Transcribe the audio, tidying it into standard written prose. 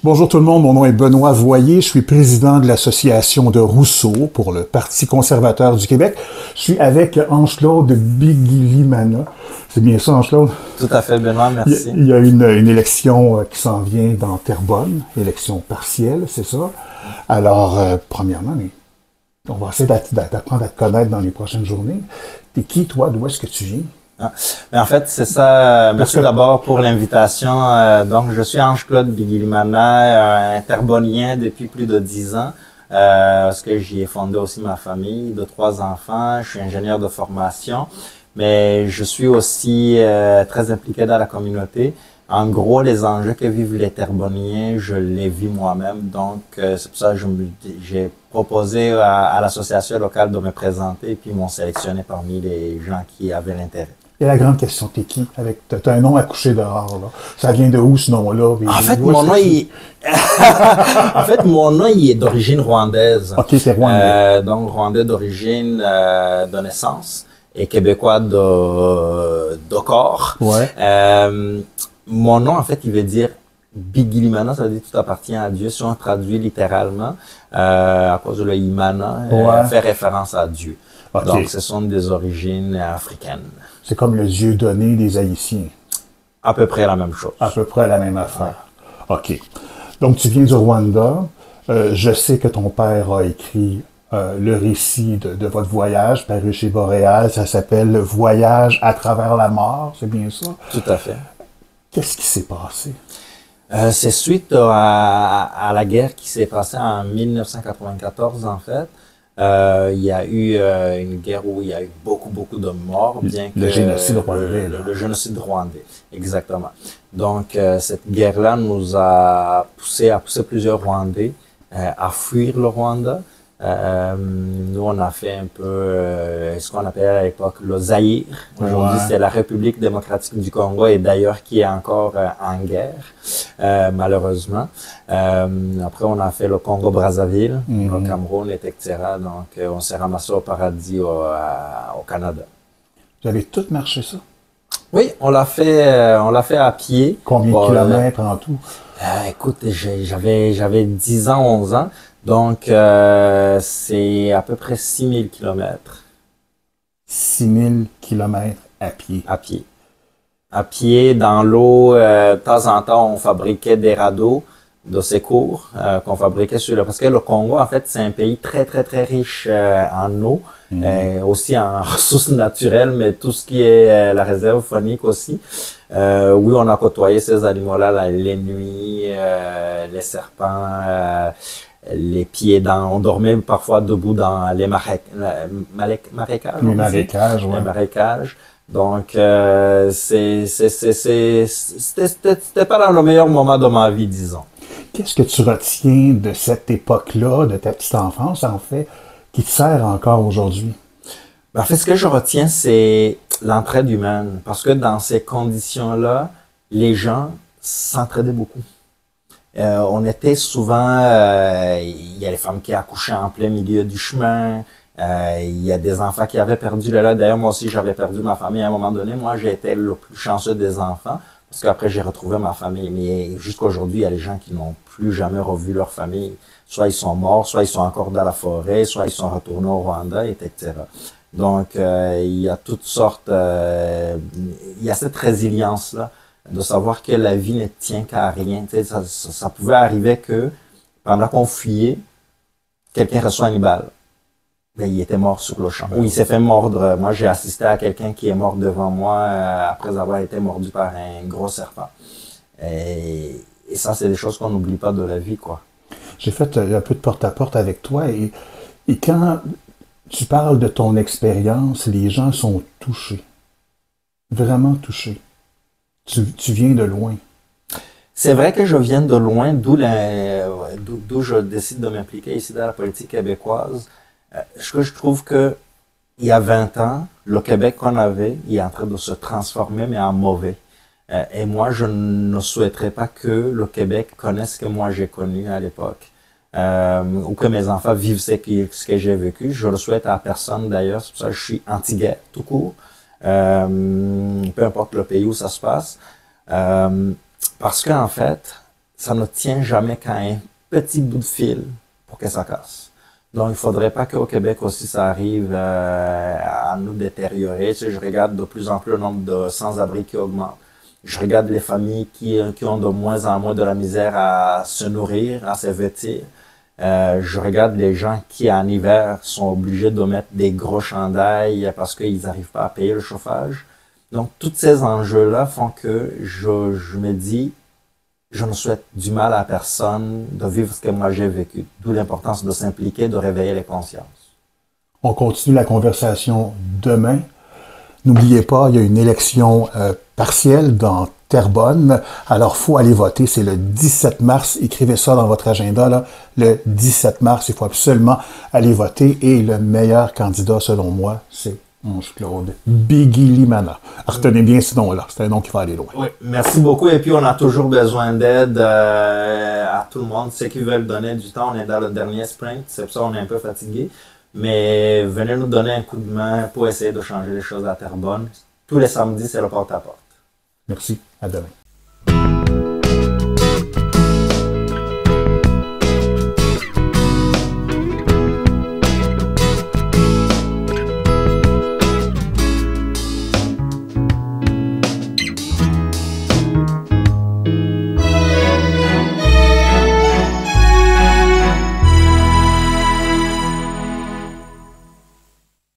Bonjour tout le monde, mon nom est Benoît Voyer, je suis président de l'association de Rousseau pour le Parti conservateur du Québec. Je suis avec Ange-Claude Bigilimana. C'est bien ça, Ange-Claude? Tout à fait, Benoît, merci. Il y a une élection qui s'en vient dans Terrebonne, élection partielle, c'est ça. Alors, premièrement, on va essayer d'apprendre à te connaître dans les prochaines journées. T'es qui, toi? D'où est-ce que tu viens? Mais en fait, c'est ça. Merci d'abord pour l'invitation. Donc, je suis Ange-Claude Bigilimana, un Terrebonnien depuis plus de 10 ans. Parce que j'y ai fondé aussi ma famille de 3 enfants. Je suis ingénieur de formation, mais je suis aussi très impliqué dans la communauté. En gros, les enjeux que vivent les Terrebonniens, je les vis moi-même. Donc, c'est pour ça que j'ai proposé à l'association locale de me présenter, et puis ils m'ont sélectionné parmi les gens qui avaient l'intérêt. Et la grande question, t'es qui? T'as un nom à coucher dehors, là. Ça vient de où, ce nom-là? En fait, mon nom, mon nom, il est d'origine rwandaise. OK, c'est rwandais. Donc, rwandais d'origine, de naissance, et québécois de corps. Ouais. Mon nom, en fait, il veut dire Bigilimana, ça veut dire tout appartient à Dieu, si on traduit littéralement, à cause de le Imana, fait référence à Dieu. Okay. Donc, ce sont des origines africaines. C'est comme le Dieu donné des Haïtiens. À peu près la même chose. À peu près la même affaire. OK. Donc, tu viens du Rwanda. Je sais que ton père a écrit le récit de votre voyage paru chez Boréal. Ça s'appelle « Voyage à travers la mort ». C'est bien ça? Tout à fait. Qu'est-ce qui s'est passé? C'est suite à la guerre qui s'est passée en 1994, en fait. Il y a eu une guerre où il y a eu beaucoup de morts, bien que... Le génocide rwandais. Le génocide rwandais, exactement. Donc, cette guerre-là nous a poussé plusieurs Rwandais à fuir le Rwanda. Nous, on a fait un peu ce qu'on appelait à l'époque le Zaïre. Aujourd'hui, c'est la République démocratique du Congo, et d'ailleurs qui est encore en guerre, malheureusement. Après, on a fait le Congo-Brazzaville, le Cameroun, etc. Donc, on s'est ramassé au paradis au Canada. Vous avez tout marché ça? Oui, on l'a fait à pied. Combien de kilomètres en tout? Écoute, j'avais 10 ans, 11 ans. Donc, c'est à peu près 6000 kilomètres. 6000 kilomètres à pied. À pied. À pied, dans l'eau, de temps en temps, on fabriquait des radeaux de secours qu'on fabriquait sur le... Parce que le Congo, en fait, c'est un pays très riche en eau, aussi en ressources naturelles, mais tout ce qui est la réserve faunique aussi. Oui, on a côtoyé ces animaux-là, les nuits, les serpents... les pieds on dormait parfois debout dans les marécages. Les marécages, ouais. Les marécages. Donc, c'était pas dans le meilleur moment de ma vie, disons. Qu'est-ce que tu retiens de cette époque-là, de ta petite enfance, en fait, qui te sert encore aujourd'hui? En fait, ce que je retiens, c'est l'entraide humaine. Parce que dans ces conditions-là, les gens s'entraidaient beaucoup. On était souvent, il y a les femmes qui accouchaient en plein milieu du chemin, il y a des enfants qui avaient perdu le lait. D'ailleurs, moi aussi, j'avais perdu ma famille à un moment donné. Moi, j'ai été le plus chanceux des enfants, parce qu'après, j'ai retrouvé ma famille. Mais jusqu'à aujourd'hui, il y a des gens qui n'ont plus jamais revu leur famille. Soit ils sont morts, soit ils sont encore dans la forêt, soit ils sont retournés au Rwanda, etc. Donc, il y a toutes sortes, il y a cette résilience-là, de savoir que la vie ne tient qu'à rien. Tu sais, ça pouvait arriver que, pendant qu'on fuyait, quelqu'un reçoit une balle. Mais il était mort sur le champ. Ou il s'est fait mordre. Moi, j'ai assisté à quelqu'un qui est mort devant moi après avoir été mordu par un gros serpent. Et ça, c'est des choses qu'on n'oublie pas de la vie, quoi. J'ai fait un peu de porte-à-porte avec toi et quand tu parles de ton expérience, les gens sont touchés. Vraiment touchés. Tu viens de loin. C'est vrai que je viens de loin, d'où je décide de m'impliquer ici dans la politique québécoise. Je trouve que il y a 20 ans, le Québec qu'on avait, il est en train de se transformer, mais en mauvais. Et moi, je ne souhaiterais pas que le Québec connaisse ce que moi j'ai connu à l'époque. Ou que mes enfants vivent ce que j'ai vécu. Je le souhaite à personne d'ailleurs, c'est pour ça que je suis anti-guerre, tout court. Peu importe le pays où ça se passe. Parce qu'en fait, ça ne tient jamais qu'à un petit bout de fil pour que ça casse. Donc, il faudrait pas qu'au Québec aussi, ça arrive à nous détériorer. Tu sais, je regarde de plus en plus le nombre de sans-abri qui augmente. Je regarde les familles qui ont de moins en moins de la misère à se nourrir, à se vêtir. Je regarde les gens qui, en hiver, sont obligés de mettre des gros chandails parce qu'ils n'arrivent pas à payer le chauffage. Donc, tous ces enjeux-là font que je me dis, je ne souhaite du mal à personne de vivre ce que moi j'ai vécu. D'où l'importance de s'impliquer, de réveiller les consciences. On continue la conversation demain. N'oubliez pas, il y a une élection partielle dans Terrebonne. Alors, faut aller voter. C'est le 17 mars. Écrivez ça dans votre agenda, là. Le 17 mars, il faut absolument aller voter. Et le meilleur candidat, selon moi, c'est Ange-Claude Bigilimana. Retenez bien ce nom-là. C'est un nom qui va aller loin. Oui, merci beaucoup. Et puis, on a toujours besoin d'aide à tout le monde. Ceux qui veulent donner du temps, on est dans le dernier sprint. C'est pour ça qu'on est un peu fatigué. Mais venez nous donner un coup de main pour essayer de changer les choses à Terrebonne. Tous les samedis, c'est le porte-à-porte. Merci. À demain.